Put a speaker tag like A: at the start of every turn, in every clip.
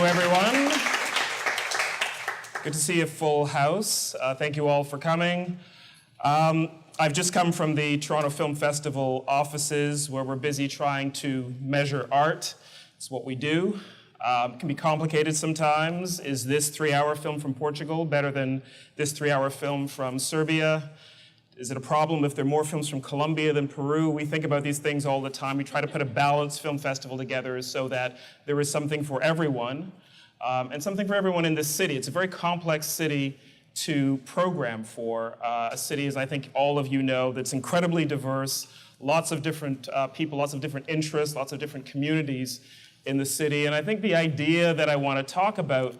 A: everyone. Good to see a full house. Thank you all for coming. I've just come from the Toronto Film Festival offices where we're busy trying to measure art. It's what we do. It can be complicated sometimes. Is this 3-hour film from Portugal better than this 3-hour film from Serbia? Is it a problem if there are more films from Colombia than Peru? We think about these things all the time. We try to put a balanced film festival together so that there is something for everyone, and something for everyone in this city. It's a very complex city to program for. A city, as I think all of you know, that's incredibly diverse, lots of different people, lots of different interests, lots of different communities in the city. And I think the idea that I want to talk about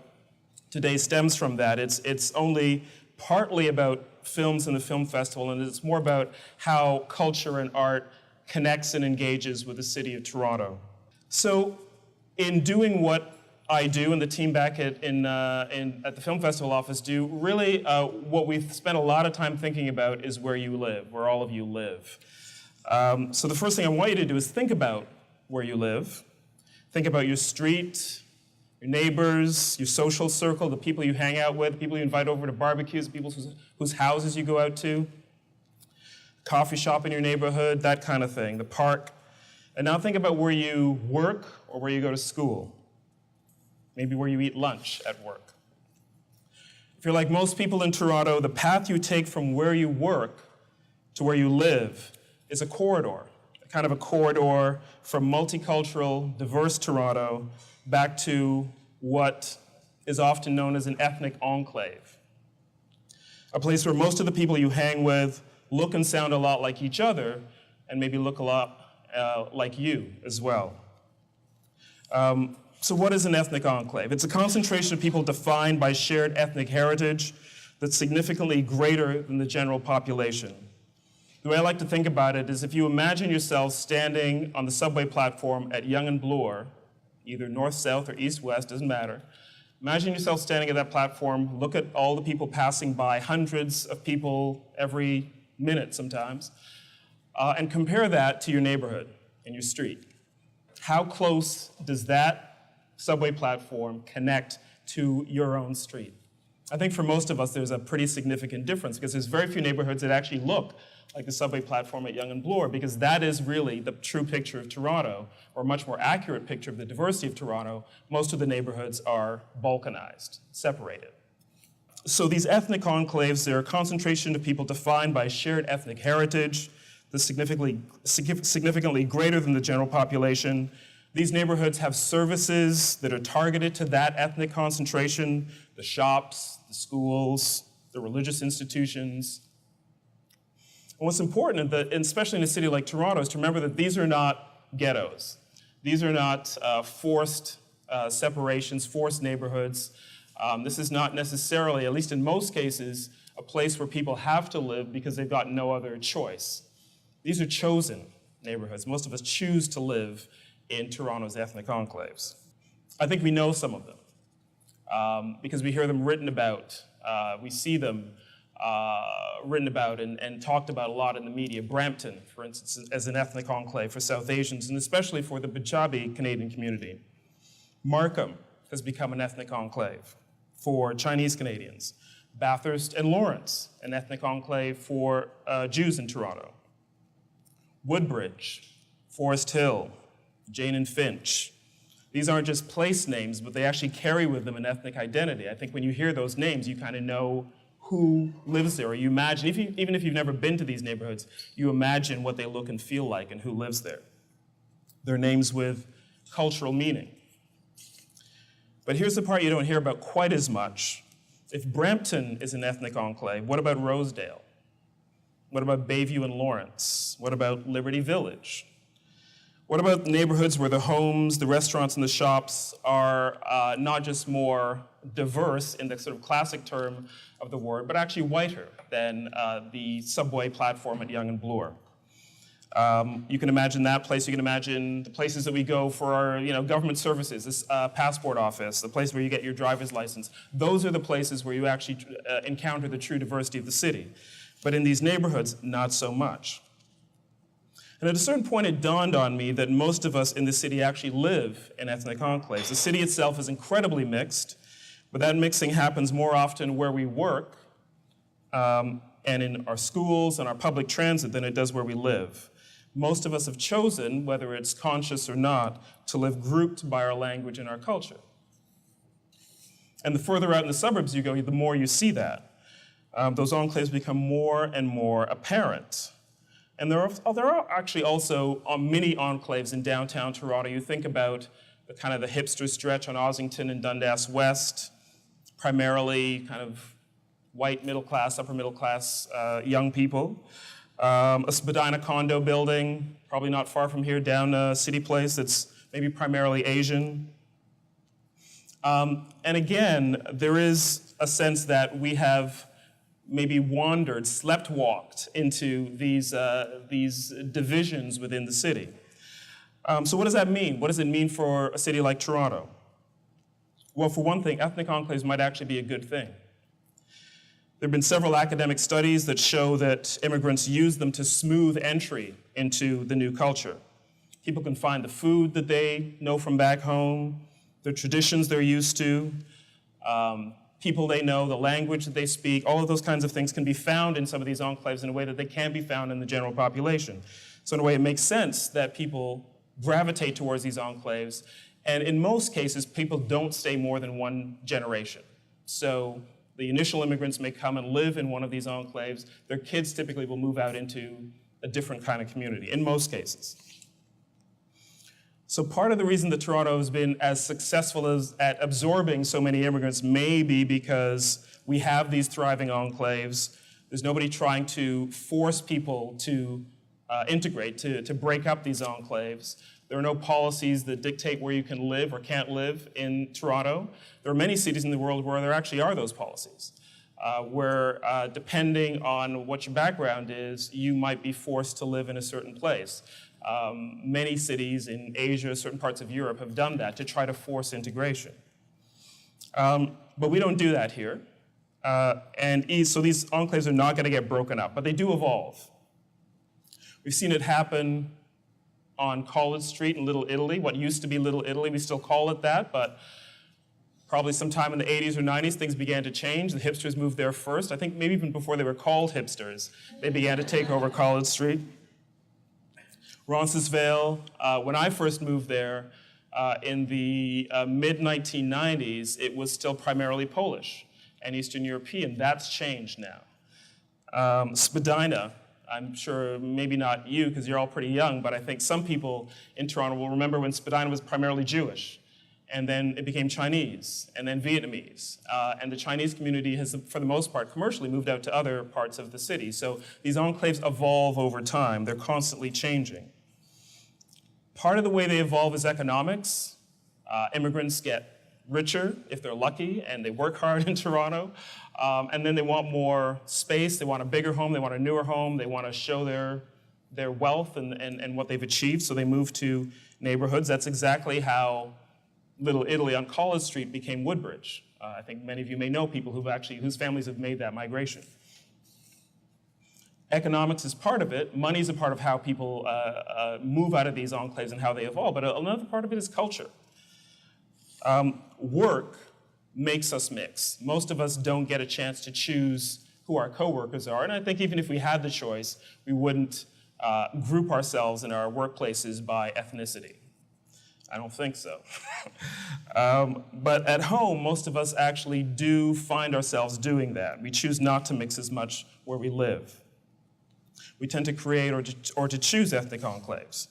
A: today stems from that. It's only partly about films in the film festival, and it's more about how culture and art connects and engages with the city of Toronto. So in doing what I do and the team back at the Film Festival office do, really what we've spent a lot of time thinking about is where you live, where all of you live. So the first thing I want you to do is think about where you live. Think about your street, your neighbors, your social circle, the people you hang out with, the people you invite over to barbecues, the people whose houses you go out to, coffee shop in your neighborhood, that kind of thing, the park. And now think about where you work or where you go to school. Maybe where you eat lunch at work. If you're like most people in Toronto, the path you take from where you work to where you live is a corridor, kind of a corridor from multicultural, diverse Toronto back to what is often known as an ethnic enclave. A place where most of the people you hang with look and sound a lot like each other and maybe look a lot like you as well. So what is an ethnic enclave? It's a concentration of people defined by shared ethnic heritage that's significantly greater than the general population. The way I like to think about it is if you imagine yourself standing on the subway platform at Yonge and Bloor, either north-south or east-west, doesn't matter. Imagine yourself standing at that platform, look at all the people passing by, hundreds of people every minute sometimes, and compare that to your neighborhood and your street. How close does that subway platform connect to your own street? I think for most of us there's a pretty significant difference because there's very few neighborhoods that actually look like the subway platform at Yonge and Bloor, because that is really the true picture of Toronto, or a much more accurate picture of the diversity of Toronto. Most of the neighborhoods are balkanized, separated. So these ethnic enclaves, they're a concentration of people defined by shared ethnic heritage that's significantly greater than the general population. These neighborhoods have services that are targeted to that ethnic concentration, the shops, the schools, the religious institutions. And what's important, and especially in a city like Toronto, is to remember that these are not ghettos. These are not forced separations, forced neighborhoods. This is not necessarily, at least in most cases, a place where people have to live because they've got no other choice. These are chosen neighborhoods. Most of us choose to live in Toronto's ethnic enclaves. I think we know some of them because we hear them written about. We see them written about and talked about a lot in the media. Brampton, for instance, as an ethnic enclave for South Asians, and especially for the Punjabi Canadian community. Markham has become an ethnic enclave for Chinese Canadians. Bathurst and Lawrence, an ethnic enclave for Jews in Toronto. Woodbridge, Forest Hill, Jane and Finch. These aren't just place names, but they actually carry with them an ethnic identity. I think when you hear those names, you kind of know who lives there, or you imagine, even if you've never been to these neighborhoods, you imagine what they look and feel like and who lives there. They're names with cultural meaning. But here's the part you don't hear about quite as much. If Brampton is an ethnic enclave, what about Rosedale? What about Bayview and Lawrence? What about Liberty Village? What about neighborhoods where the homes, the restaurants, and the shops are not just more diverse in the sort of classic term of the word, but actually whiter than the subway platform at Yonge and Bloor? You can imagine that place. You can imagine the places that we go for our government services, this passport office, the place where you get your driver's license. Those are the places where you actually encounter the true diversity of the city. But in these neighborhoods, not so much. And at a certain point, it dawned on me that most of us in the city actually live in ethnic enclaves. The city itself is incredibly mixed, but that mixing happens more often where we work and in our schools and our public transit than it does where we live. Most of us have chosen, whether it's conscious or not, to live grouped by our language and our culture. And the further out in the suburbs you go, the more you see that. Those enclaves become more and more apparent. And there are actually also mini enclaves in downtown Toronto. You think about the kind of the hipster stretch on Ossington and Dundas West, primarily kind of white middle class, upper middle class young people. A Spadina condo building, probably not far from here, down City Place, that's maybe primarily Asian. And again, there is a sense that we have maybe wandered, slept-walked into these divisions within the city. So what does that mean? What does it mean for a city like Toronto? Well, for one thing, ethnic enclaves might actually be a good thing. There have been several academic studies that show that immigrants use them to smooth entry into the new culture. People can find the food that they know from back home, the traditions they're used to, people they know, the language that they speak, all of those kinds of things can be found in some of these enclaves in a way that they can't be found in the general population. So in a way, it makes sense that people gravitate towards these enclaves, and in most cases, people don't stay more than one generation. So the initial immigrants may come and live in one of these enclaves. Their kids typically will move out into a different kind of community, in most cases. So part of the reason that Toronto has been as successful at absorbing so many immigrants may be because we have these thriving enclaves. There's nobody trying to force people to integrate, to break up these enclaves. There are no policies that dictate where you can live or can't live in Toronto. There are many cities in the world where there actually are those policies, where depending on what your background is, you might be forced to live in a certain place. Many cities in Asia, certain parts of Europe have done that to try to force integration. But we don't do that here. So these enclaves are not going to get broken up, but they do evolve. We've seen it happen on College Street in Little Italy, what used to be Little Italy. We still call it that, but probably sometime in the 80s or 90s, things began to change. The hipsters moved there first. I think maybe even before they were called hipsters, they began to take over College Street. Roncesvalles, when I first moved there in the mid-1990s, it was still primarily Polish and Eastern European. That's changed now. Spadina, I'm sure maybe not you because you're all pretty young, but I think some people in Toronto will remember when Spadina was primarily Jewish, and then it became Chinese, and then Vietnamese. And the Chinese community has, for the most part, commercially moved out to other parts of the city. So these enclaves evolve over time. They're constantly changing. Part of the way they evolve is economics. Immigrants get richer if they're lucky and they work hard in Toronto. And then they want more space, they want a bigger home, they want a newer home, they want to show their wealth and what they've achieved, so they move to neighborhoods. That's exactly how Little Italy on College Street became Woodbridge. I think many of you may know people whose families have made that migration. Economics is part of it. Money is a part of how people move out of these enclaves and how they evolve, but another part of it is culture. Work makes us mix. Most of us don't get a chance to choose who our coworkers are, and I think even if we had the choice, we wouldn't group ourselves in our workplaces by ethnicity. I don't think so. But at home, most of us actually do find ourselves doing that. We choose not to mix as much where we live. We tend to create or to choose ethnic enclaves.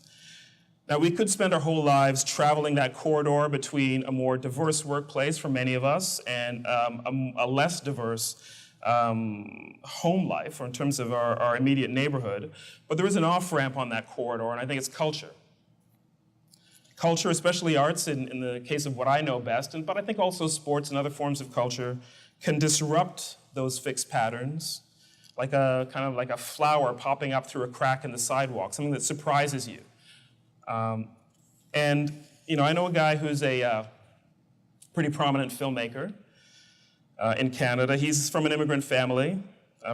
A: Now, we could spend our whole lives traveling that corridor between a more diverse workplace for many of us and a less diverse home life, or in terms of our immediate neighborhood. But there is an off-ramp on that corridor, and I think it's culture. Culture, especially arts, in the case of what I know best, but I think also sports and other forms of culture, can disrupt those fixed patterns, like a kind of like a flower popping up through a crack in the sidewalk, something that surprises you. And I know a guy who's a pretty prominent filmmaker in Canada. He's from an immigrant family,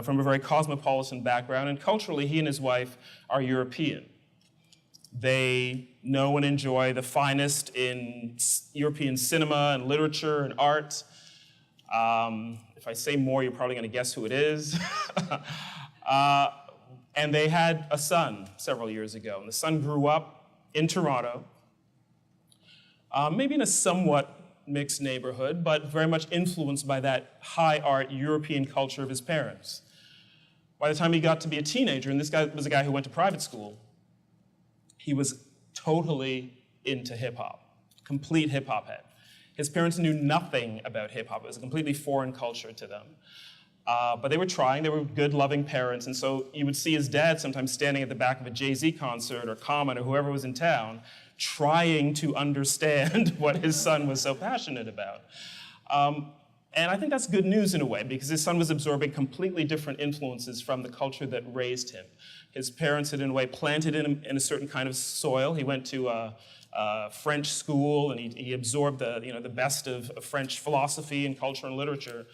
A: from a very cosmopolitan background, and culturally he and his wife are European. They know and enjoy the finest in European cinema and literature and art. If I say more, you're probably going to guess who it is. And they had a son several years ago. And the son grew up in Toronto, maybe in a somewhat mixed neighborhood, but very much influenced by that high art European culture of his parents. By the time he got to be a teenager, and this guy was a guy who went to private school, he was totally into hip hop, complete hip hop head. His parents knew nothing about hip hop. It was a completely foreign culture to them. But they were trying, they were good, loving parents, and so you would see his dad sometimes standing at the back of a Jay-Z concert or Common or whoever was in town, trying to understand what his son was so passionate about. And I think that's good news in a way, because his son was absorbing completely different influences from the culture that raised him. His parents had, in a way, planted him in a certain kind of soil. He went to a French school, and he absorbed the best of French philosophy and culture and literature.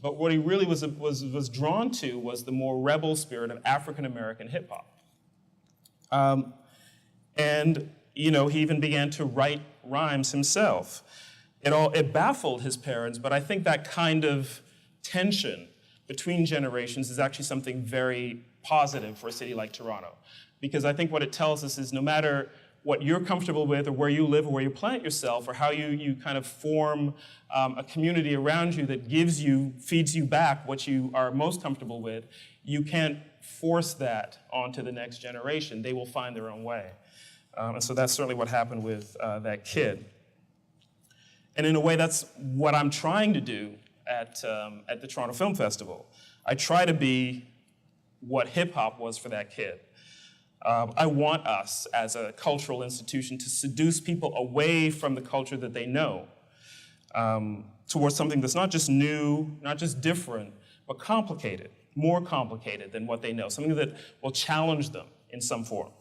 A: But what he really was drawn to was the more rebel spirit of African-American hip-hop. And he even began to write rhymes himself. It baffled his parents, but I think that kind of tension between generations is actually something very positive for a city like Toronto. Because I think what it tells us is no matter what you're comfortable with or where you live or where you plant yourself or how you kind of form a community around you that feeds you back what you are most comfortable with, you can't force that onto the next generation. They will find their own way. And so that's certainly what happened with that kid. And in a way, that's what I'm trying to do at the Toronto Film Festival. I try to be what hip-hop was for that kid. I want us, as a cultural institution, to seduce people away from the culture that they know towards something that's not just new, not just different, but complicated, more complicated than what they know, something that will challenge them in some form.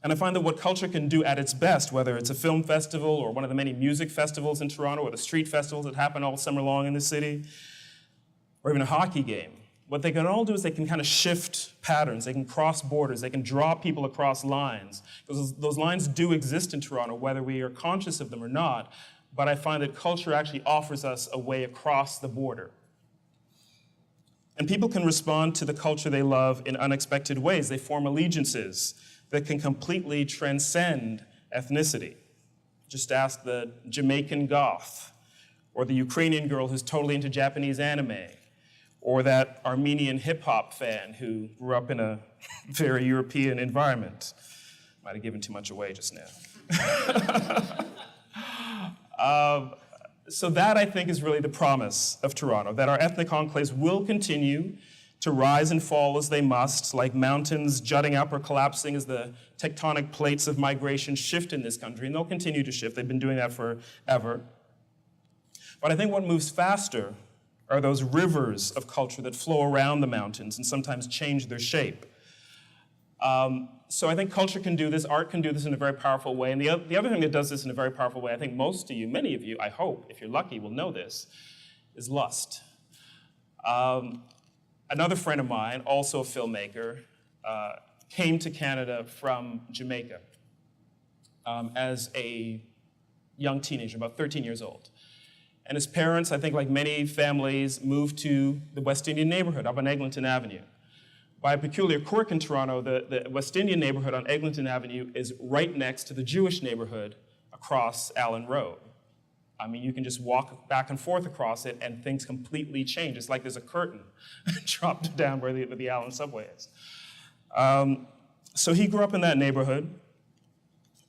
A: And I find that what culture can do at its best, whether it's a film festival or one of the many music festivals in Toronto or the street festivals that happen all summer long in the city, or even a hockey game, what they can all do is they can kind of shift patterns, they can cross borders, they can draw people across lines. Because those lines do exist in Toronto, whether we are conscious of them or not, but I find that culture actually offers us a way across the border. And people can respond to the culture they love in unexpected ways. They form allegiances that can completely transcend ethnicity. Just ask the Jamaican goth, or the Ukrainian girl who's totally into Japanese anime, or that Armenian hip-hop fan who grew up in a very European environment. Might have given too much away just now. So that, I think, is really the promise of Toronto, that our ethnic enclaves will continue to rise and fall as they must, like mountains jutting up or collapsing as the tectonic plates of migration shift in this country, and they'll continue to shift. They've been doing that forever. But I think what moves faster are those rivers of culture that flow around the mountains and sometimes change their shape. So I think culture can do this, art can do this in a very powerful way, and the other thing that does this in a very powerful way, I think most of you, many of you, I hope, if you're lucky, will know this, is lust. Another friend of mine, also a filmmaker, came to Canada from Jamaica as a young teenager, about 13 years old. And his parents, I think like many families, moved to the West Indian neighborhood up on Eglinton Avenue. By a peculiar quirk in Toronto, the West Indian neighborhood on Eglinton Avenue is right next to the Jewish neighborhood across Allen Road. I mean, you can just walk back and forth across it and things completely change. It's like there's a curtain dropped down where the Allen subway is. So he grew up in that neighborhood,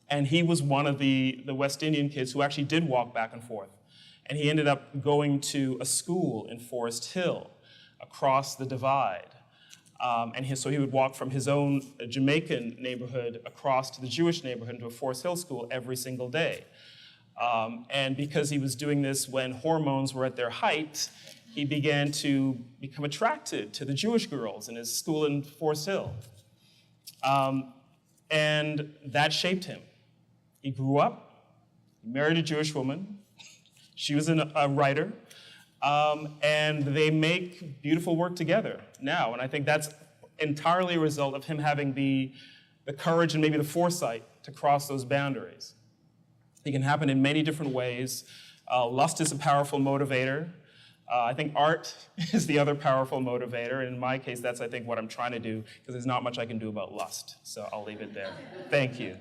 A: and he was one of the West Indian kids who actually did walk back and forth. And he ended up going to a school in Forest Hill across the divide. So he would walk from his own Jamaican neighborhood across to the Jewish neighborhood into a Forest Hill school every single day. And because he was doing this when hormones were at their height, he began to become attracted to the Jewish girls in his school in Forest Hill. And that shaped him. He grew up, he married a Jewish woman. She was a writer. And they make beautiful work together now. And I think that's entirely a result of him having the the courage and maybe the foresight to cross those boundaries. It can happen in many different ways. Lust is a powerful motivator. I think art is the other powerful motivator. And in my case, that's, I think, what I'm trying to do, because there's not much I can do about lust. So I'll leave it there. Thank you.